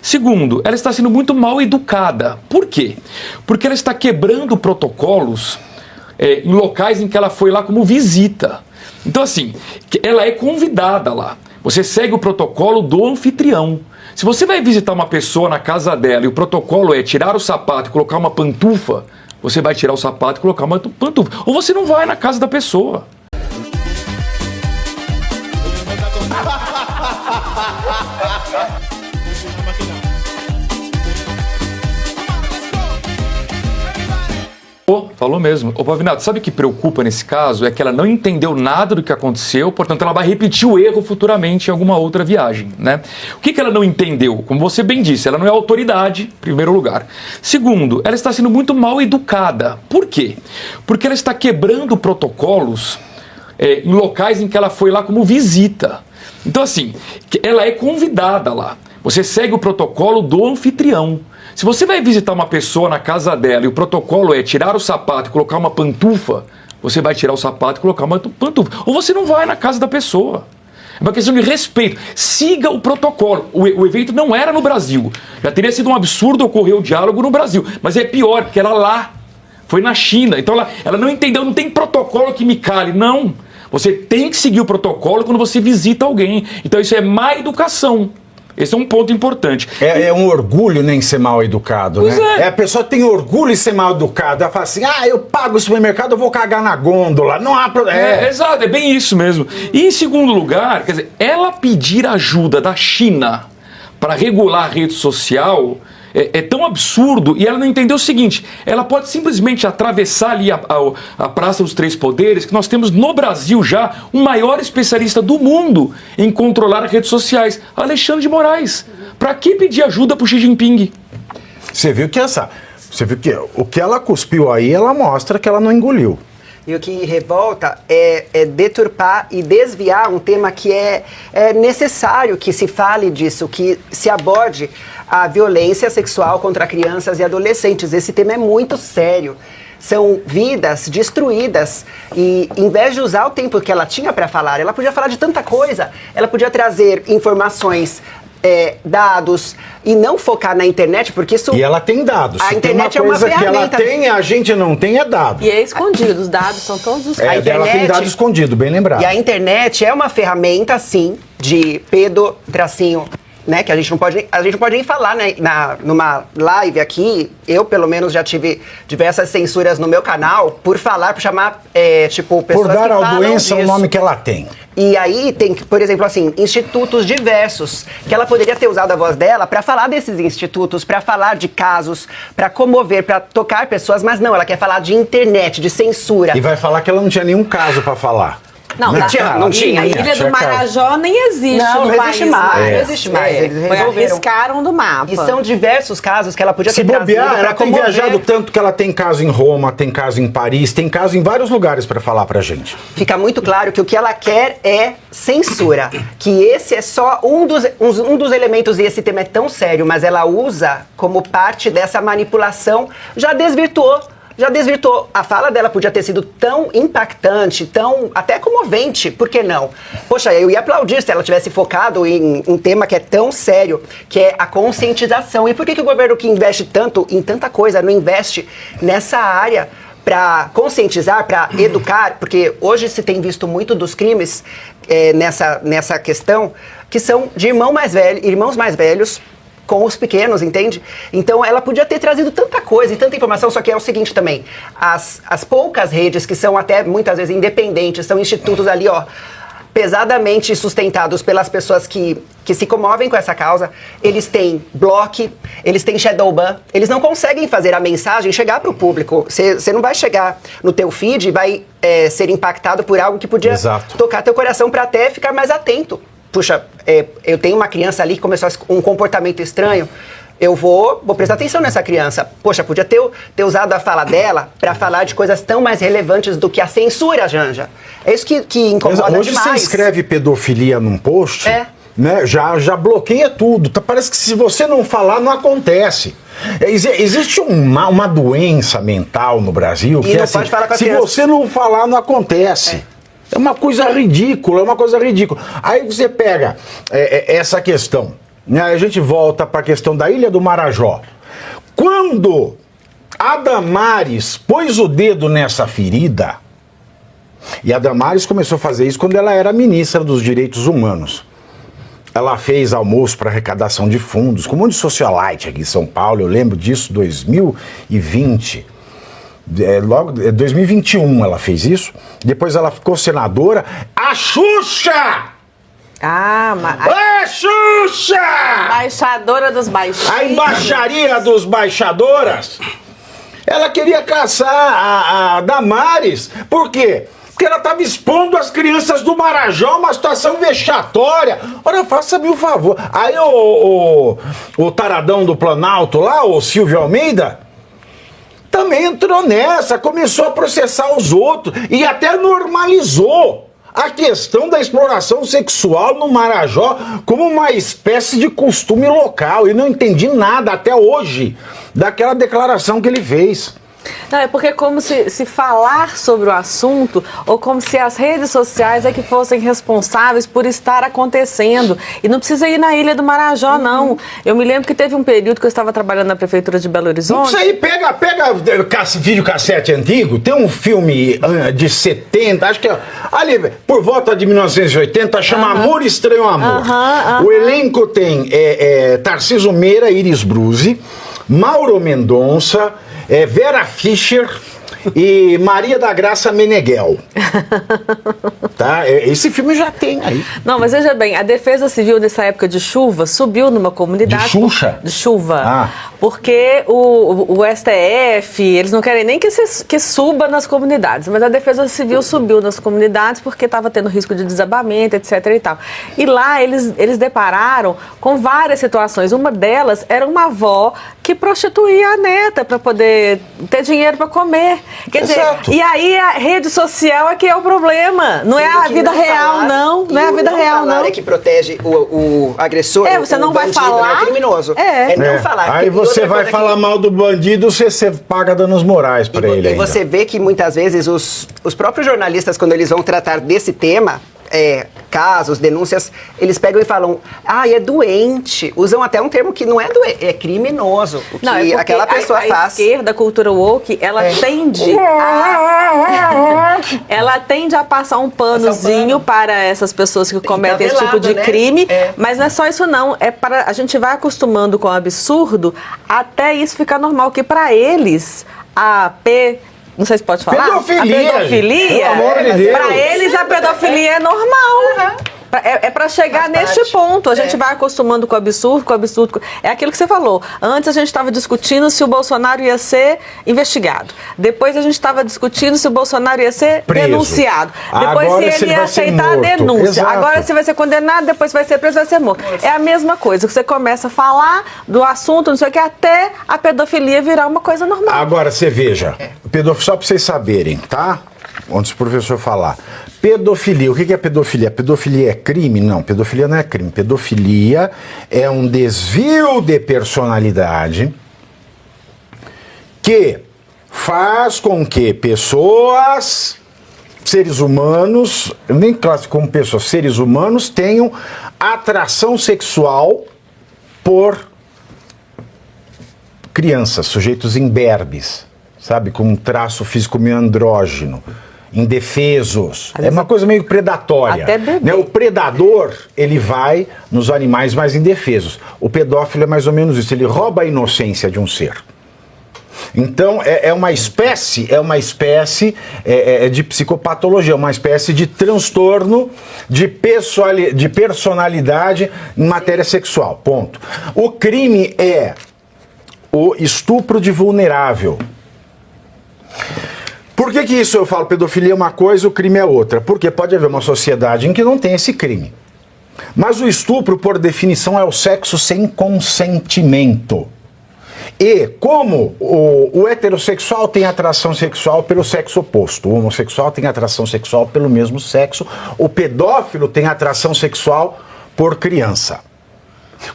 Segundo, ela está sendo muito mal educada. Por quê? Porque ela está quebrando protocolos em locais em que ela foi lá como visita. Então, assim, ela é convidada lá. Você segue o protocolo do anfitrião. Se você vai visitar uma pessoa na casa dela e o protocolo é tirar o sapato e colocar uma pantufa, você vai tirar o sapato e colocar uma pantufa. Ou você não vai na casa da pessoa. Falou mesmo. Ô Pavinato, sabe o que preocupa nesse caso? É que ela não entendeu nada do que aconteceu, portanto ela vai repetir o erro futuramente em alguma outra viagem, né? O que ela não entendeu? Como você bem disse, ela não é autoridade, em primeiro lugar. Segundo, ela está sendo muito mal educada. Por quê? Porque ela está quebrando protocolos em locais em que ela foi lá como visita. Então, assim, ela é convidada lá. Você segue o protocolo do anfitrião. Se você vai visitar uma pessoa na casa dela e o protocolo é tirar o sapato e colocar uma pantufa, você vai tirar o sapato e colocar uma pantufa. Ou você não vai na casa da pessoa. É uma questão de respeito. Siga o protocolo. O evento não era no Brasil. Já teria sido um absurdo ocorrer o diálogo no Brasil. Mas é pior, porque ela lá foi na China. Então ela não entendeu, não tem protocolo que me cale. Não. Você tem que seguir o protocolo quando você visita alguém. Então isso é má educação. Esse é um ponto importante. É um orgulho nem ser mal educado, pois né? A pessoa tem orgulho em ser mal educada. Ela fala assim, eu pago o supermercado, eu vou cagar na gôndola. Não há problema. Exato, é bem isso mesmo. E em segundo lugar, quer dizer, ela pedir ajuda da China para regular a rede social é tão absurdo, e ela não entendeu o seguinte: ela pode simplesmente atravessar ali a Praça dos Três Poderes, que nós temos no Brasil já o maior especialista do mundo em controlar redes sociais, Alexandre de Moraes. Para que pedir ajuda para o Xi Jinping? Você viu que o que ela cuspiu aí, ela mostra que ela não engoliu. E o que revolta é deturpar e desviar um tema que é necessário que se fale disso, que se aborde a violência sexual contra crianças e adolescentes. Esse tema é muito sério. São vidas destruídas e, em vez de usar o tempo que ela tinha para falar, ela podia falar de tanta coisa. Ela podia trazer informações, dados, e não focar na internet, porque isso... E ela tem dados. A internet é uma coisa que ela ferramenta. tem, a gente não tem, é dado. E é escondido, os dados são todos os... Ela tem dado escondido, bem lembrado. E a internet é uma ferramenta, sim, de pedo-tracinho, né, que a gente não pode nem falar, né, numa live aqui. Eu, pelo menos, já tive diversas censuras no meu canal por chamar, pessoas por dar que à falam doença disso. o nome que ela tem. E aí tem, por exemplo, assim, institutos diversos, que ela poderia ter usado a voz dela para falar desses institutos, para falar de casos, para comover, para tocar pessoas, mas não, ela quer falar de internet, de censura. E vai falar que ela não tinha nenhum caso para falar. Não tinha. A Ilha do Marajó nem existe não no país. Existe mais. Não existe mais. Eles resolveram. Riscaram do mapa. E são diversos casos que ela podia Se ter bobear, trazido ela pra tem comover. viajado tanto que ela tem caso em Roma, tem caso em Paris, tem caso em vários lugares para falar pra gente. Fica muito claro que o que ela quer é censura. Que esse é só um dos elementos, e esse tema é tão sério, mas ela usa como parte dessa manipulação, já desvirtuou. A fala dela podia ter sido tão impactante, tão até comovente, por que não? Poxa, eu ia aplaudir se ela tivesse focado em um tema que é tão sério, que é a conscientização. E por que o governo, que investe tanto em tanta coisa, não investe nessa área para conscientizar, para educar? Porque hoje se tem visto muito dos crimes nessa questão, que são de irmãos mais velhos, com os pequenos, entende? Então ela podia ter trazido tanta coisa e tanta informação, só que é o seguinte também, as poucas redes que são até muitas vezes independentes, são institutos ali, pesadamente sustentados pelas pessoas que se comovem com essa causa, eles têm bloco, eles têm shadow ban, eles não conseguem fazer a mensagem chegar para o público. Você não vai chegar no teu feed e vai ser impactado por algo que podia tocar teu coração para até ficar mais atento. Puxa, eu tenho uma criança ali que começou um comportamento estranho, eu vou prestar atenção nessa criança. Poxa, podia ter usado a fala dela para falar de coisas tão mais relevantes do que a censura, Janja. É isso que incomoda hoje demais. Hoje você escreve pedofilia num post, né, já bloqueia tudo. Parece que se você não falar, não acontece. Existe uma doença mental no Brasil que assim, se você não falar, não acontece. É uma coisa ridícula, Aí você pega essa questão A gente volta para a questão da Ilha do Marajó. Quando a Damares pôs o dedo nessa ferida, e a Damares começou a fazer isso quando ela era ministra dos Direitos Humanos. Ela fez almoço para arrecadação de fundos, com um monte de socialite aqui em São Paulo, eu lembro disso, 2020. 2021 ela fez isso, depois ela ficou senadora. A Xuxa! A Xuxa! embaixadora dos baixinhos. A embaixaria dos baixadoras. Ela queria caçar a Damares. Por quê? Porque ela estava expondo as crianças do Marajó, uma situação vexatória. Ora, faça-me o favor. Aí o taradão do Planalto lá, o Silvio Almeida, também entrou nessa, começou a processar os outros e até normalizou a questão da exploração sexual no Marajó como uma espécie de costume local. E não entendi nada até hoje daquela declaração que ele fez. Não, é porque é como se falar sobre o assunto, ou como se as redes sociais é que fossem responsáveis por estar acontecendo. E não precisa ir na Ilha do Marajó, não. Eu me lembro que teve um período que eu estava trabalhando na Prefeitura de Belo Horizonte. Isso aí, pega videocassete antigo, tem um filme de 70, acho que ali, por volta de 1980, chama Amor Estranho Amor. O elenco tem Tarcísio Meira, Iris Bruzi, Mauro Mendonça, Vera Fischer e Maria da Graça Meneghel. Tá? Esse filme já tem aí. Não, mas veja bem, a Defesa Civil nessa época de chuva subiu numa comunidade... De Xuxa? De chuva. Porque o STF, eles não querem nem que suba nas comunidades, mas a Defesa Civil subiu nas comunidades porque estava tendo risco de desabamento, etc. e tal. E lá eles depararam com várias situações. Uma delas era uma avó que prostituía a neta para poder ter dinheiro para comer. Quer dizer, e aí a rede social é que é o problema. Não é a vida real, não. Não é a vida real, não. É que protege o agressor. Você não vai falar. É criminoso. É não falar. Aí você vai falar mal do bandido, você paga danos morais para ele. E você vê que muitas vezes os próprios jornalistas, quando eles vão tratar desse tema, casos, denúncias, eles pegam e falam, é doente. Usam até um termo que não é doente, é criminoso. O que aquela pessoa faz. A esquerda, a cultura woke, ela tende a passar um panozinho para essas pessoas que cometem esse tipo de crime, mas não é só isso não, a gente vai acostumando com o absurdo até isso ficar normal, que para eles, não sei se pode falar. Pedofilia. A pedofilia, pelo amor de Deus. Para eles a pedofilia é normal. É para chegar neste ponto. A gente vai acostumando com o absurdo. É aquilo que você falou. Antes a gente estava discutindo se o Bolsonaro ia ser investigado. Depois a gente estava discutindo se o Bolsonaro ia ser denunciado. Depois agora se ele ia aceitar a denúncia. Exato. Agora se vai ser condenado, depois vai ser preso, vai ser morto. É a mesma coisa. Você começa a falar do assunto, não sei o que, até a pedofilia virar uma coisa normal. Agora, você veja. Só para vocês saberem, tá? Antes do professor falar. Pedofilia. O que é pedofilia? Pedofilia é crime? Não, pedofilia não é crime. Pedofilia é um desvio de personalidade que faz com que pessoas, seres humanos, eu nem classifico como pessoas, seres humanos tenham atração sexual por crianças, sujeitos imberbes, sabe? Com um traço físico meio andrógeno. Indefesos. É uma coisa meio predatória. Até bebê. Né? O predador, ele vai nos animais mais indefesos. O pedófilo é mais ou menos isso. Ele rouba a inocência de um ser. Então, é uma espécie de psicopatologia, uma espécie de transtorno de personalidade em matéria sexual. Ponto. O crime é o estupro de vulnerável. Por que isso eu falo pedofilia é uma coisa, o crime é outra? Porque pode haver uma sociedade em que não tem esse crime. Mas o estupro, por definição, é o sexo sem consentimento. E como o heterossexual tem atração sexual pelo sexo oposto, o homossexual tem atração sexual pelo mesmo sexo, o pedófilo tem atração sexual por criança.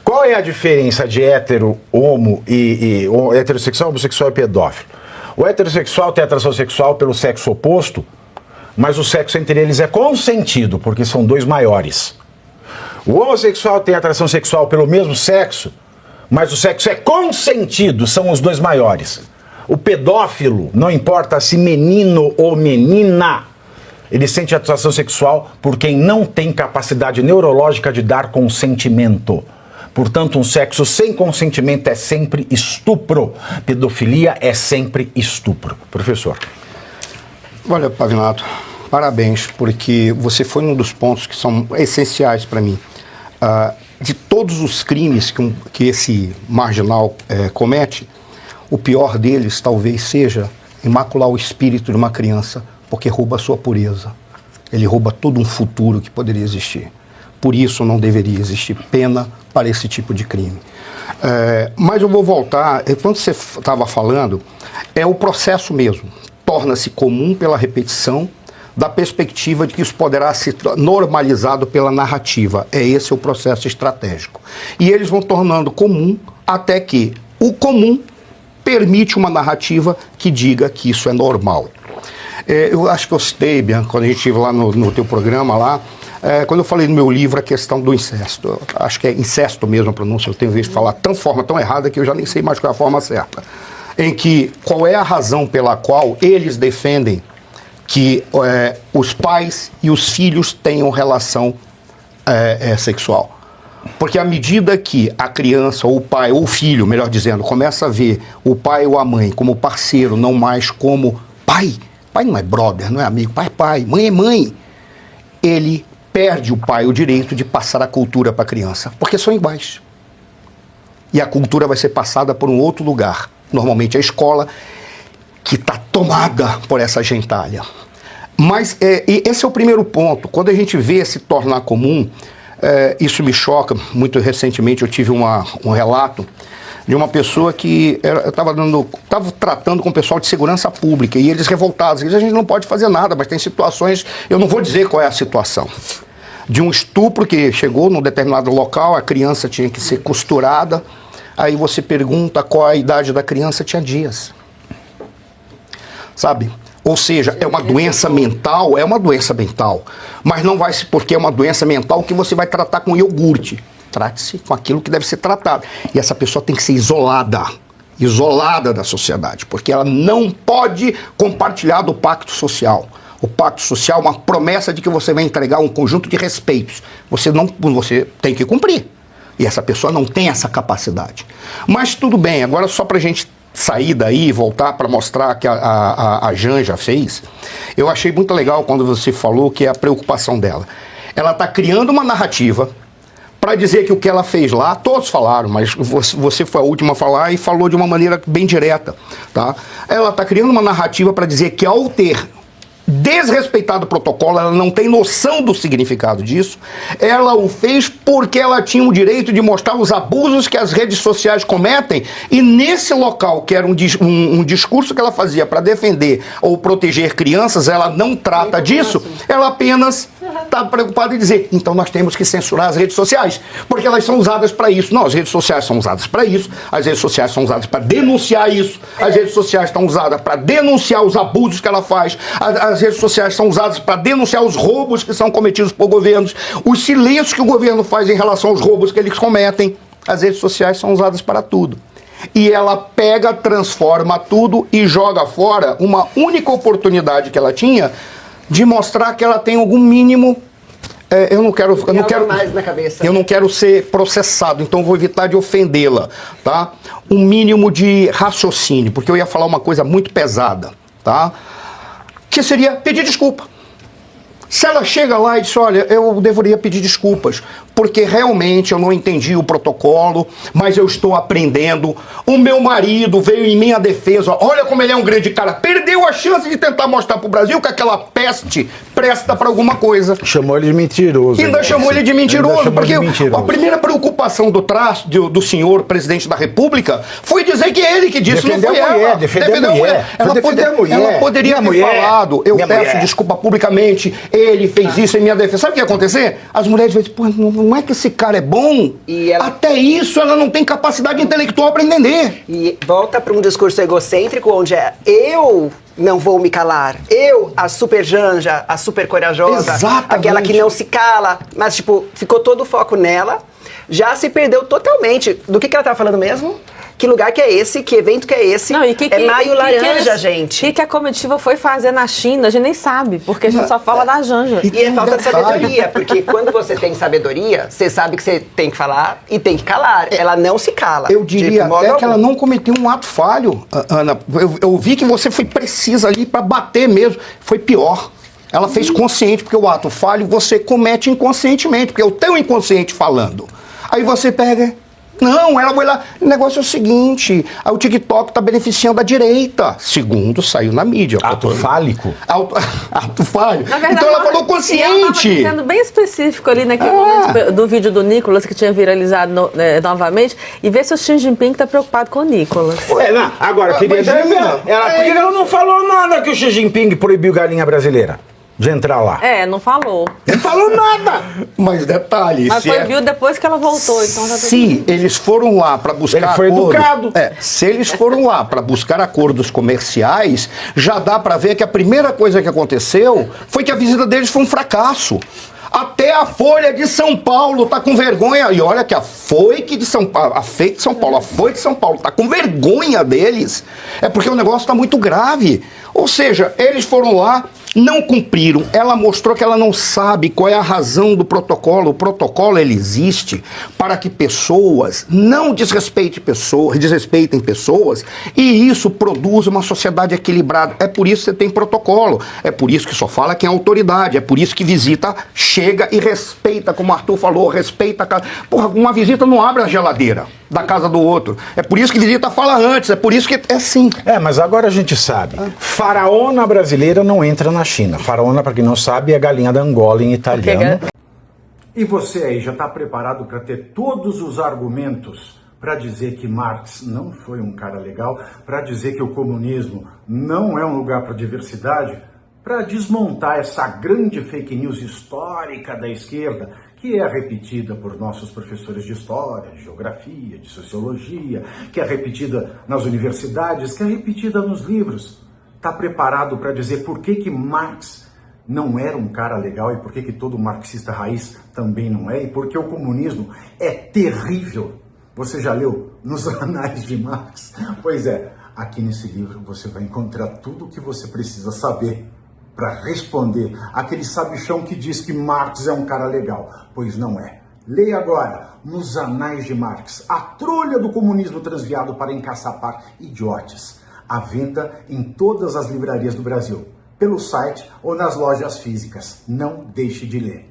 Qual é a diferença de heterossexual, homossexual e pedófilo? O heterossexual tem atração sexual pelo sexo oposto, mas o sexo entre eles é consentido, porque são dois maiores. O homossexual tem atração sexual pelo mesmo sexo, mas o sexo é consentido, são os dois maiores. O pedófilo, não importa se menino ou menina, ele sente atração sexual por quem não tem capacidade neurológica de dar consentimento. Portanto, um sexo sem consentimento é sempre estupro. Pedofilia é sempre estupro. Professor. Olha, Pavinato, parabéns, porque você foi um dos pontos que são essenciais para mim. De todos os crimes que esse marginal comete, o pior deles talvez seja imacular o espírito de uma criança, porque rouba a sua pureza. Ele rouba todo um futuro que poderia existir. Por isso não deveria existir pena para esse tipo de crime. Mas eu vou voltar, quando você estava falando, é o processo mesmo. Torna-se comum pela repetição, da perspectiva de que isso poderá ser normalizado pela narrativa. Esse o processo estratégico. E eles vão tornando comum até que o comum permite uma narrativa que diga que isso é normal. Eu acho que eu citei, Bianca, quando a gente estive lá no teu programa lá, quando eu falei no meu livro a questão do incesto. Acho que é incesto mesmo a pronúncia, eu tenho visto falar de forma tão errada que eu já nem sei mais qual é a forma certa. Em que, qual é a razão pela qual eles defendem que os pais e os filhos tenham relação sexual. Porque à medida que a criança, ou o pai, ou o filho, melhor dizendo, começa a ver o pai ou a mãe como parceiro, não mais como pai, pai não é brother, não é amigo, pai é pai, mãe é mãe, ele perde o pai o direito de passar a cultura para a criança, porque são iguais. E a cultura vai ser passada por um outro lugar, normalmente a escola, que está tomada por essa gentalha. Mas esse é o primeiro ponto. Quando a gente vê se tornar comum, isso me choca. Muito recentemente eu tive um relato de uma pessoa que estava tratando com o pessoal de segurança pública e eles revoltados. Eles, a gente não pode fazer nada, mas tem situações, eu não vou dizer qual é a situação, de um estupro que chegou num determinado local, a criança tinha que ser costurada, aí você pergunta qual a idade da criança, tinha dias. Sabe? Ou seja, é uma doença mental, mas não vai ser porque é uma doença mental que você vai tratar com iogurte. Trate-se com aquilo que deve ser tratado. E essa pessoa tem que ser isolada da sociedade, porque ela não pode compartilhar do pacto social. O pacto social é uma promessa de que você vai entregar um conjunto de respeitos. Você tem que cumprir. E essa pessoa não tem essa capacidade. Mas tudo bem, agora só para a gente sair daí e voltar para mostrar que a Janja fez, eu achei muito legal quando você falou que é a preocupação dela. Ela está criando uma narrativa para dizer que o que ela fez lá, todos falaram, mas você foi a última a falar e falou de uma maneira bem direta, tá? Ela está criando uma narrativa para dizer que ao ter desrespeitado o protocolo, ela não tem noção do significado disso, ela o fez porque ela tinha o direito de mostrar os abusos que as redes sociais cometem, e nesse local, que era um discurso que ela fazia para defender ou proteger crianças, ela não trata disso, ela apenas está preocupada em dizer, então nós temos que censurar as redes sociais, porque elas são usadas para isso. Não, as redes sociais são usadas para isso, as redes sociais são usadas para denunciar isso, as redes sociais estão usadas para denunciar os abusos que ela faz, as redes sociais são usadas para denunciar os roubos que são cometidos por governos, os silêncios que o governo faz em relação aos roubos que eles cometem. As redes sociais são usadas para tudo. E ela pega, transforma tudo e joga fora uma única oportunidade que ela tinha de mostrar que ela tem algum mínimo. Eu não quero ser processado, então vou evitar de ofendê-la, tá? Um mínimo de raciocínio, porque eu ia falar uma coisa muito pesada, tá? Que seria pedir desculpa. Se ela chega lá e diz, olha, eu deveria pedir desculpas, porque realmente eu não entendi o protocolo, mas eu estou aprendendo. O meu marido veio em minha defesa, olha como ele é um grande cara, perdeu a chance de tentar mostrar pro Brasil que aquela peste presta para alguma coisa. Chamou ele de mentiroso. Ainda chamou ele de mentiroso, porque a primeira preocupação do senhor presidente da República foi dizer que ele que disse, não foi ela. Defender a mulher. Ela poderia ter falado, eu peço desculpa publicamente, ele fez isso em minha defesa. Sabe o que ia acontecer? As mulheres vão dizer, pô, não é que esse cara é bom? Até isso ela não tem capacidade intelectual para entender. E volta para um discurso egocêntrico, onde eu não vou me calar. Eu, a super janja, a super corajosa, Exatamente. aquela que não se cala, mas, tipo, ficou todo o foco nela, já se perdeu totalmente. Do que ela tá falando mesmo? Que lugar que é esse? Que evento que é esse? Não, é maio laranja, gente. O que a comitiva foi fazer na China, a gente nem sabe, porque a gente só fala da Janja. E é falta de sabedoria, porque quando você tem sabedoria, você sabe que você tem que falar e tem que calar. Ela não se cala. Eu diria de até modo que ela não cometeu um ato falho, Ana. Eu vi que você foi precisa ali para bater mesmo. Foi pior. Ela fez consciente, porque o ato falho você comete inconscientemente, porque é o teu inconsciente falando. Aí você pega... Não, ela foi lá. O negócio é o seguinte: o TikTok está beneficiando a direita. Segundo, saiu na mídia. Ato fálico? Ato falho. Na verdade, Então ela falou consciente. Ela sendo bem específico ali naquele momento do vídeo do Nicolas, que tinha viralizado novamente, e ver se o Xi Jinping está preocupado com o Nicolas. Não, agora, queria mas dizer, é, por que ela não falou nada que o Xi Jinping proibiu galinha brasileira de entrar lá? Não falou. Não falou nada! Mas detalhe, Mas proibiu depois que ela voltou, então já se eles foram lá para buscar Ele foi educado. Se eles foram lá para buscar acordos comerciais, já dá para ver que a primeira coisa que aconteceu foi que a visita deles foi um fracasso. Até a Folha de São Paulo tá com vergonha. E olha que a Folha de São Paulo, a Folha de São Paulo tá com vergonha deles. É porque o negócio tá muito grave. Ou seja, eles foram lá, não cumpriram. Ela mostrou que ela não sabe qual é a razão do protocolo. O protocolo, ele existe para que pessoas não desrespeitem pessoas e isso produza uma sociedade equilibrada. É por isso que você tem protocolo. É por isso que só fala quem é autoridade. É por isso que visita chega e respeita, como o Arthur falou, respeita a casa. Porra, uma visita não abre a geladeira da casa do outro. É por isso que visita fala antes. É por isso que é assim. Mas agora a gente sabe. Faraona brasileira não entra na China. Faraona, para quem não sabe, é galinha da Angola em italiano. E você aí já está preparado para ter todos os argumentos para dizer que Marx não foi um cara legal, para dizer que o comunismo não é um lugar para diversidade, para desmontar essa grande fake news histórica da esquerda, que é repetida por nossos professores de história, de geografia, de sociologia, que é repetida nas universidades, que é repetida nos livros. Está preparado para dizer por que Marx não era um cara legal e por que todo marxista raiz também não é, e por que o comunismo é terrível? Você já leu Nos Anais de Marx? Pois é, aqui nesse livro você vai encontrar tudo o que você precisa saber para responder aquele sabichão que diz que Marx é um cara legal, pois não é. Leia agora Nos Anais de Marx, a trolha do comunismo transviado para encaçapar idiotes. À venda em todas as livrarias do Brasil, pelo site ou nas lojas físicas. Não deixe de ler.